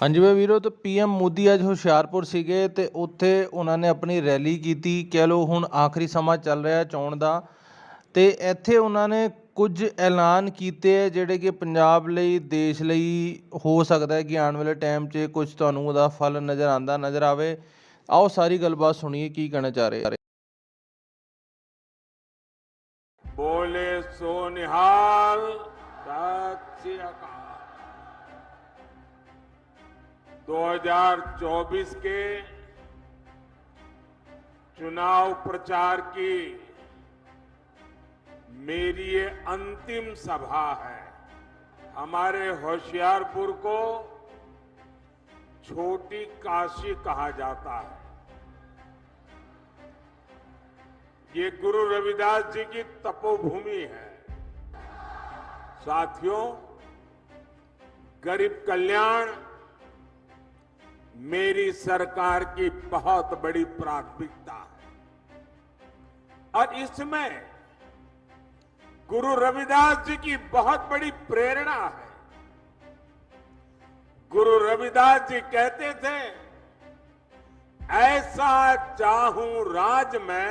ਹਾਂਜੀ ਮੈਂ ਵੀਰੋ ਤੇ ਪੀਐਮ ਮੋਦੀ ਅੱਜ ਹੁਸ਼ਿਆਰਪੁਰ ਸੀਗੇ ਤੇ ਉੱਥੇ ਉਹਨਾਂ ਨੇ ਆਪਣੀ ਰੈਲੀ ਕੀਤੀ। ਕਹਿ ਲਓ ਹੁਣ ਆਖਰੀ ਸਮਾਂ ਚੱਲ ਰਿਹਾ ਚੋਣ ਦਾ ਤੇ ਇੱਥੇ ਉਹਨਾਂ ਨੇ ਕੁਝ ਐਲਾਨ ਕੀਤੇ ਆ ਜਿਹੜੇ ਕਿ ਪੰਜਾਬ ਲਈ ਦੇਸ਼ ਲਈ ਹੋ ਸਕਦਾ ਹੈ ਕਿ ਆਉਣ ਵਾਲੇ ਟਾਈਮ 'ਚ ਕੁਝ ਤੁਹਾਨੂੰ ਉਹਦਾ ਫਲ ਨਜ਼ਰ ਆਵੇ। ਆਓ ਸਾਰੀ ਗੱਲਬਾਤ ਸੁਣੀਏ ਕੀ ਕਹਿਣਾ ਚਾਹ ਰਹੇ। बोले सोनिहाल सत श्री अकाल। 2024 के चुनाव प्रचार की मेरी ये अंतिम सभा है। हमारे होशियारपुर को छोटी काशी कहा जाता है। ये गुरु रविदास जी की तपोभूमि है। साथियों, गरीब कल्याण मेरी सरकार की बहुत बड़ी प्राथमिकता है और इसमें गुरु रविदास जी की बहुत बड़ी प्रेरणा है। गुरु रविदास जी कहते थे, ऐसा चाहूं राज में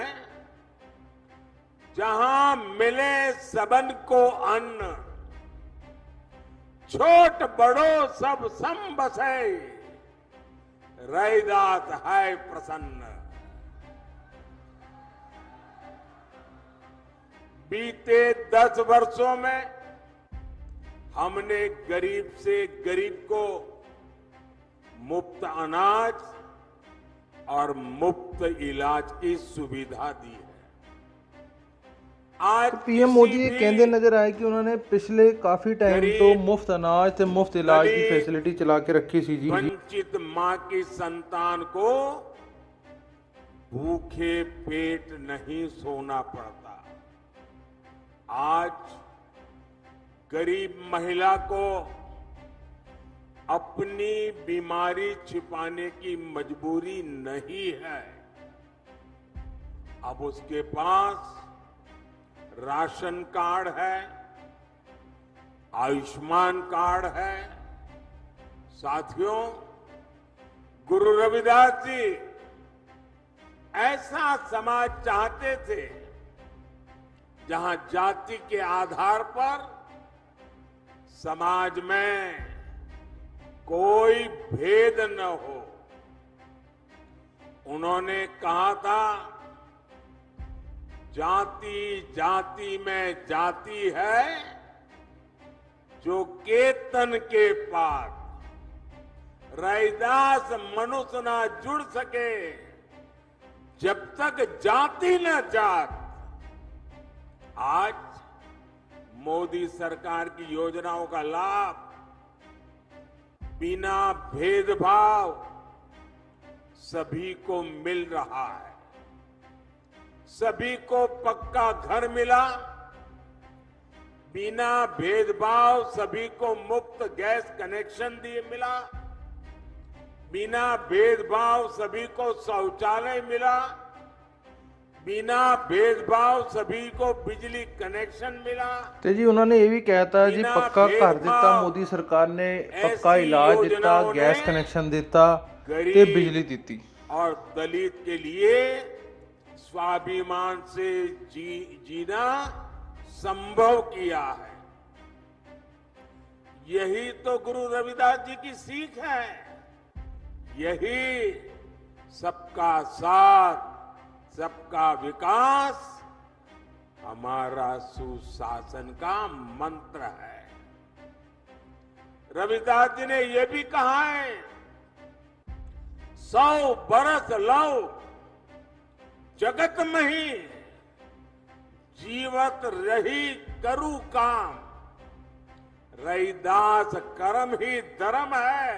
जहां मिले सबन को अन्न, छोट बड़ो सब सम बसे, रैदास है प्रसन्न। बीते 10 वर्षों में हमने गरीब से गरीब को मुफ्त अनाज और मुफ्त इलाज की सुविधा दी है। आज पीएम मोदी ये कहते नजर आए कि उन्होंने पिछले काफी टाइम तो मुफ्त अनाज ते मुफ्त इलाज की फैसिलिटी चला के रखी सी जी। वंचित मां की संतान को भूखे पेट नहीं सोना पड़ता। आज गरीब महिला को अपनी बीमारी छिपाने की मजबूरी नहीं है। अब उसके पास राशन कार्ड है, आयुष्मान कार्ड है। साथियों, गुरु रविदास जी ऐसा समाज चाहते थे जहां जाति के आधार पर समाज में कोई भेद न हो। उन्होंने कहा था, जाति जाति में जाति है जो केतन के पार, रैदास मनुष्य ना जुड़ सके जब तक जाति न जात। आज मोदी सरकार की योजनाओं का लाभ बिना भेदभाव सभी को मिल रहा है। सभी को पक्का घर मिला, बिना भेदभाव सभी को मुफ्त गैस कनेक्शन दिए मिला, बिना भेदभाव सभी को शौचालय मिला, बिना भेदभाव सभी को बिजली कनेक्शन मिला। ਤੇ ਜੀ ਉਹਨਾਂ ਨੇ ਇਹ ਵੀ ਕਹਿਤਾ ਜੀ ਪੱਕਾ ਘਰ ਦਿੱਤਾ ਮੋਦੀ ਸਰਕਾਰ ਨੇ, ਪੱਕਾ ਇਲਾਜ ਦਿੱਤਾ, ਗੈਸ ਕਨੈਕਸ਼ਨ ਦਿੱਤਾ ਤੇ ਬਿਜਲੀ ਦਿੱਤੀ। और दलित के लिए स्वाभिमान से जीना संभव किया है। यही तो गुरु रविदास जी की सीख है। यही सबका साथ, सबका विकास हमारा सुशासन का मंत्र है। रविदास जी ने यह भी कहा है, 100 बरस लौ जगत में ही, जीवत रही करु काम, रैदास कर्म ही धर्म है,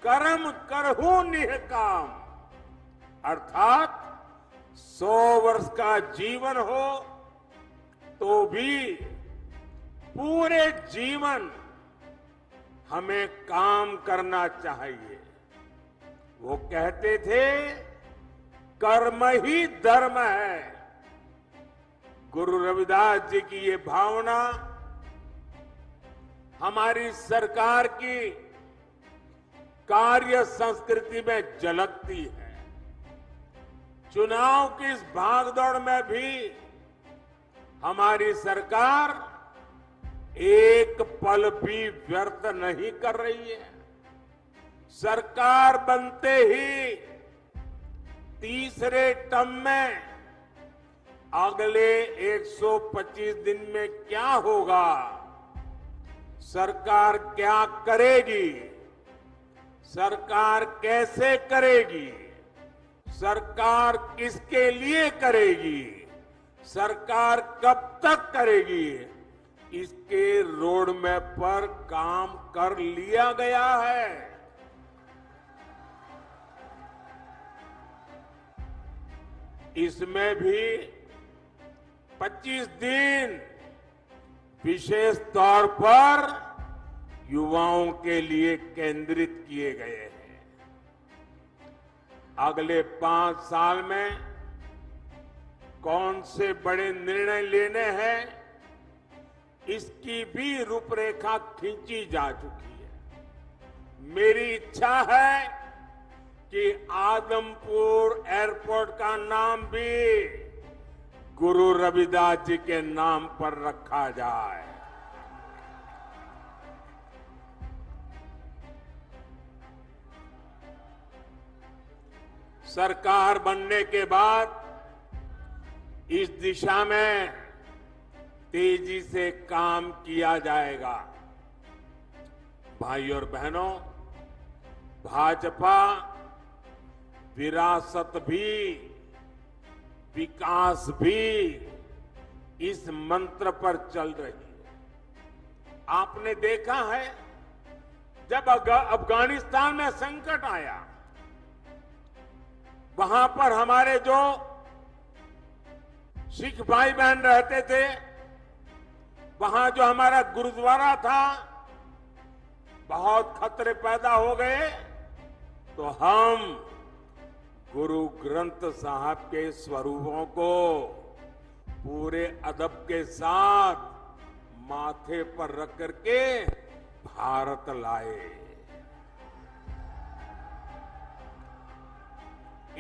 कर्म करहु निहकाम। अर्थात 100 वर्ष का जीवन हो तो भी पूरे जीवन हमें काम करना चाहिए। वो कहते थे, कर्म ही धर्म है। गुरु रविदास जी की ये भावना हमारी सरकार की कार्य संस्कृति में झलकती है। चुनाव की इस भागदौड़ में भी हमारी सरकार एक पल भी व्यर्थ नहीं कर रही है। सरकार बनते ही तीसरे टर्म में अगले 125 दिन में क्या होगा, सरकार क्या करेगी, सरकार कैसे करेगी, सरकार किसके लिए करेगी, सरकार कब तक करेगी, इसके रोड मैप पर काम कर लिया गया है। इसमें भी 25 दिन विशेष तौर पर युवाओं के लिए केंद्रित किए गए हैं। अगले 5 साल में कौन से बड़े निर्णय लेने हैं, इसकी भी रूपरेखा खींची जा चुकी है। मेरी इच्छा है कि आदमपुर एयरपोर्ट का नाम भी गुरु रविदास जी के नाम पर रखा जाए। सरकार बनने के बाद इस दिशा में तेजी से काम किया जाएगा। भाइयों और बहनों, भाजपा विरासत भी विकास भी इस मंत्र पर चल रही है। आपने देखा है जब अफगानिस्तान में संकट आया, वहां पर हमारे जो सिख भाई बहन रहते थे, वहां जो हमारा गुरुद्वारा था, बहुत खतरे पैदा हो गए, तो हम गुरु ग्रंथ साहब के स्वरूपों को पूरे अदब के साथ माथे पर रख करके भारत लाए।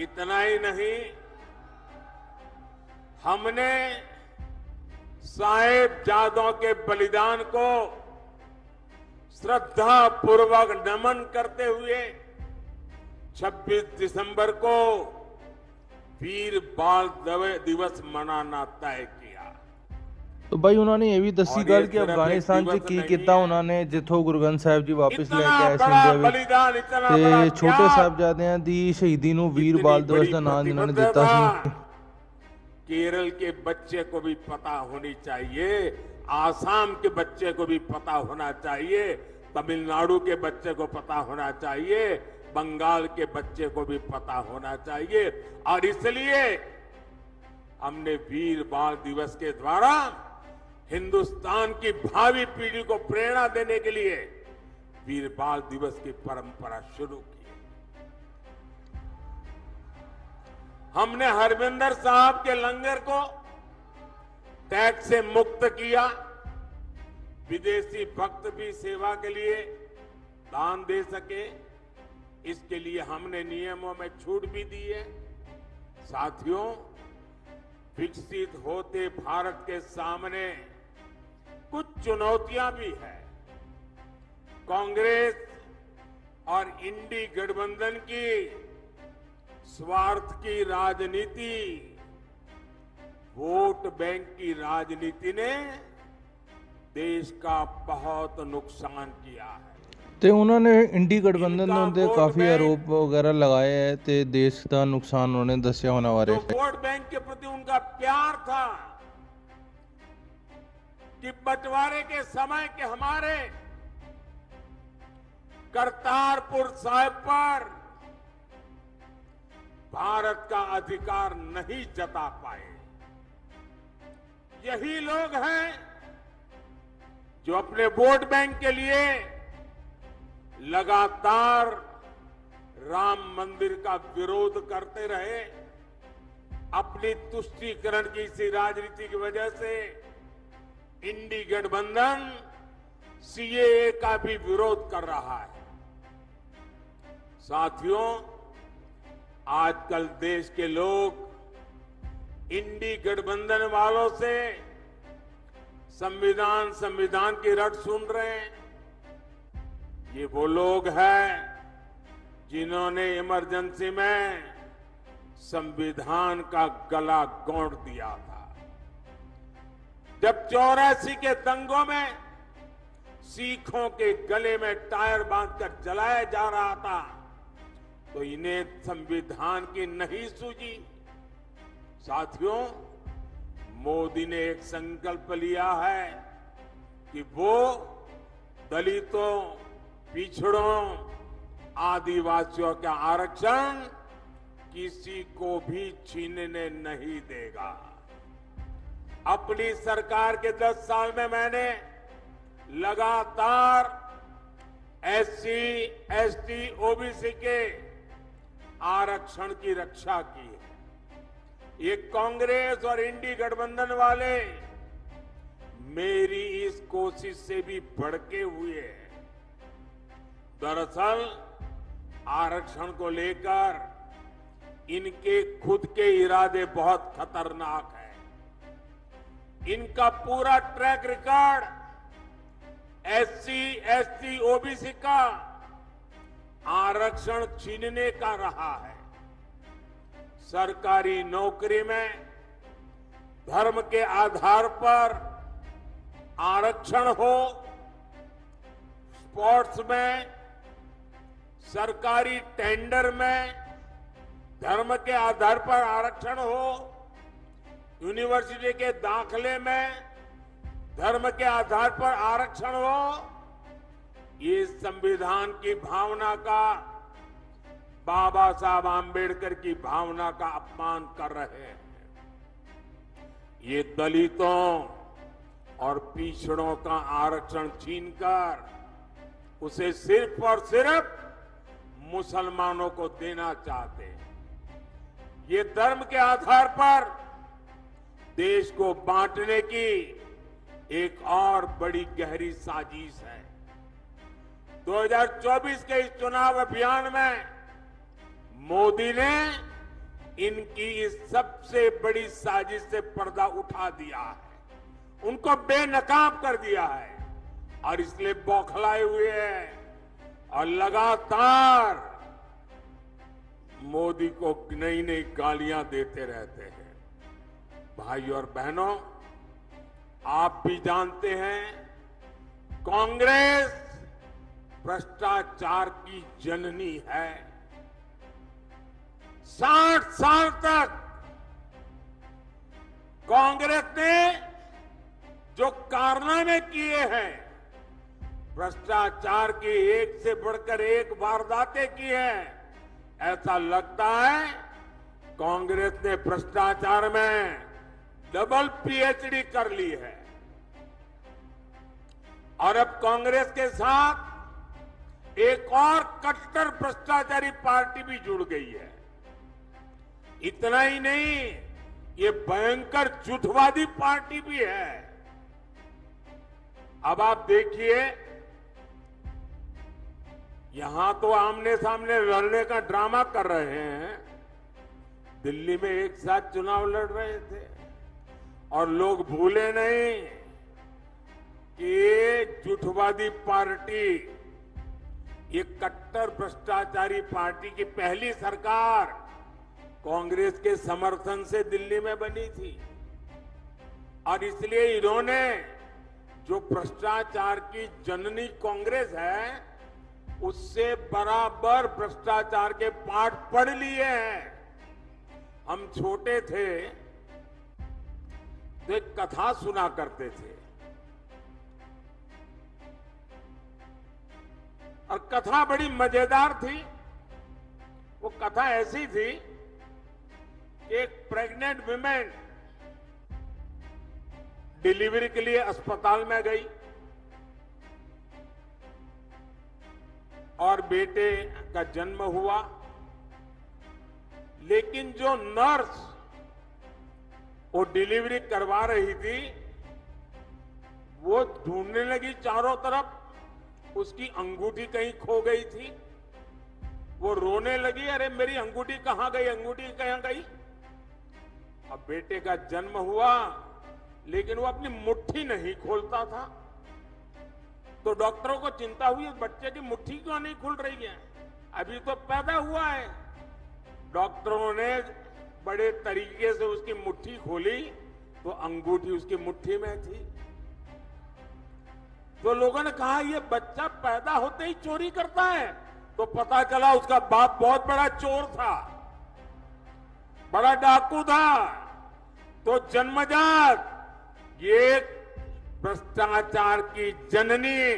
इतना ही नहीं, हमने साहिबजादों के बलिदान को श्रद्धा पूर्वक नमन करते हुए 26 दिसंबर को वीर बाल दिवस मनाना तय किया। तो भाई उन्होंने ये भी दसी गल कि अफगानिस्तान च की किया, उन्होंने जिथों गुरु ग्रंथ साहिब जी वापस लेके आए इंडिया ते छोटे साहिबजादियां दी शहीदी नूं वीर बाल दिवस का नाम जिन्होंने दिता सी। केरल के बच्चे को भी पता होनी चाहिए, आसाम के बच्चे को भी पता होना चाहिए, तमिलनाडु के बच्चे को पता होना चाहिए, बंगाल के बच्चे को भी पता होना चाहिए। और इसलिए हमने वीर बाल दिवस के द्वारा हिंदुस्तान की भावी पीढ़ी को प्रेरणा देने के लिए वीर बाल दिवस की परंपरा शुरू की। हमने हरविंदर साहब के लंगर को टैक्स से मुक्त किया। विदेशी भक्त भी सेवा के लिए दान दे सके, इसके लिए हमने नियमों में छूट भी दी है। साथियों, विकसित होते भारत के सामने कुछ चुनौतियां भी हैं। कांग्रेस और इंडी गठबंधन की स्वार्थ की राजनीति, वोट बैंक की राजनीति ने देश का बहुत नुकसान किया है। ਤੇ ਉਹਨਾਂ ਨੇ ਇੰਡੀ ਗਠਬੰਧਨ ਦੇ ਉੱਤੇ ਕਾਫੀ ਆਰੋਪ वगैरह लगाए हैं ਤੇ देश ਦਾ नुकसान उन्होंने ਦੱਸਿਆ होने बारे। वोट बैंक के प्रति उनका प्यार था कि बंटवारे के समय के हमारे करतारपुर साहिब पर भारत का अधिकार नहीं जता पाए। यही लोग हैं जो अपने वोट बैंक के लिए लगातार राम मंदिर का विरोध करते रहे। अपनी तुष्टीकरण की इसी राजनीति की वजह से इंडी गठबंधन सीएए का भी विरोध कर रहा है। साथियों, आजकल देश के लोग इंडी गठबंधन वालों से संविधान की रट सुन रहे हैं। ये वो लोग हैं जिन्होंने इमरजेंसी में संविधान का गला घोंट दिया था। जब 84 के दंगों में सिखों के गले में टायर बांधकर जलाया जा रहा था, तो इन्हें संविधान की नहीं सूझी। साथियों, मोदी ने एक संकल्प लिया है कि वो दलितों, पिछड़ों, आदिवासियों का आरक्षण किसी को भी छीनने नहीं देगा। अपनी सरकार के 10 साल में मैंने लगातार SC, ST, OBC के आरक्षण की रक्षा की है। ये कांग्रेस और इंडी गठबंधन वाले मेरी इस कोशिश से भी भड़के हुए हैं। दरअसल आरक्षण को लेकर इनके खुद के इरादे बहुत खतरनाक हैं। इनका पूरा track record SC, ST, OBC का आरक्षण छीनने का रहा है। सरकारी नौकरी में धर्म के आधार पर आरक्षण हो, स्पोर्ट्स में, सरकारी टेंडर में धर्म के आधार पर आरक्षण हो, यूनिवर्सिटी के दाखिले में धर्म के आधार पर आरक्षण हो, ये संविधान की भावना का, बाबा साहब आंबेडकर की भावना का अपमान कर रहे हैं। ये दलितों और पिछड़ों का आरक्षण छीनकर उसे सिर्फ और सिर्फ मुसलमानों को देना चाहते हैं। ये धर्म के आधार पर देश को बांटने की एक और बड़ी गहरी साजिश है। 2024 के इस चुनाव अभियान में मोदी ने इनकी इस सबसे बड़ी साजिश से पर्दा उठा दिया है, उनको बेनकाब कर दिया है और इसलिए बौखलाए हुए हैं और लगातार मोदी को नई नई गालियां देते रहते हैं। भाई और बहनों, आप भी जानते हैं कांग्रेस भ्रष्टाचार की जननी है। 60 साल तक कांग्रेस ने जो कारनामे किए हैं, भ्रष्टाचार की एक से बढ़कर एक वारदातें की हैं, ऐसा लगता है कांग्रेस ने भ्रष्टाचार में डबल PhD कर ली है। और अब कांग्रेस के साथ एक और कट्टर भ्रष्टाचारी पार्टी भी जुड़ गई है। इतना ही नहीं, ये भयंकर झूठवादी पार्टी भी है। अब आप देखिए, यहां तो आमने सामने लड़ने का ड्रामा कर रहे हैं, दिल्ली में एक साथ चुनाव लड़ रहे थे और लोग भूले नहीं कि ये झूठवादी पार्टी, ये कट्टर भ्रष्टाचारी पार्टी की पहली सरकार कांग्रेस के समर्थन से दिल्ली में बनी थी और इसलिए इन्होंने जो भ्रष्टाचार की जननी कांग्रेस है, उससे बराबर भ्रष्टाचार के पाठ पढ़ लिए हैं। हम छोटे थे तो एक कथा सुना करते थे और कथा बड़ी मजेदार थी। वो कथा ऐसी थी, एक प्रेग्नेंट विमेन डिलीवरी के लिए अस्पताल में गई और बेटे का जन्म हुआ, लेकिन जो नर्स वो डिलीवरी करवा रही थी, वो ढूंढने लगी चारों तरफ, उसकी अंगूठी कहीं खो गई थी। वो रोने लगी, अरे मेरी अंगूठी कहां गई, अंगूठी कहां गई। अब बेटे का जन्म हुआ, लेकिन वो अपनी मुट्ठी नहीं खोलता था, तो डॉक्टरों को चिंता हुई, बच्चे की मुट्ठी क्यों नहीं खुल रही है, अभी तो पैदा हुआ है। डॉक्टरों ने बड़े तरीके से उसकी मुट्ठी खोली, तो अंगूठी उसकी मुट्ठी में थी। तो लोगों ने कहा ये बच्चा पैदा होते ही चोरी करता है, तो पता चला उसका बाप बहुत बड़ा चोर था, बड़ा डाकू था। तो जन्मजात ये भ्रष्टाचार की जननी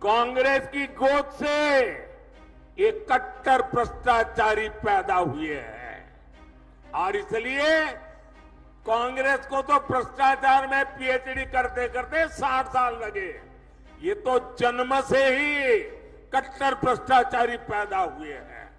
कांग्रेस की गोद से एक कट्टर भ्रष्टाचारी पैदा हुए हैं, और इसलिए कांग्रेस को तो भ्रष्टाचार में पीएचडी करते करते 60 साल लगे, ये तो जन्म से ही कट्टर भ्रष्टाचारी पैदा हुए हैं।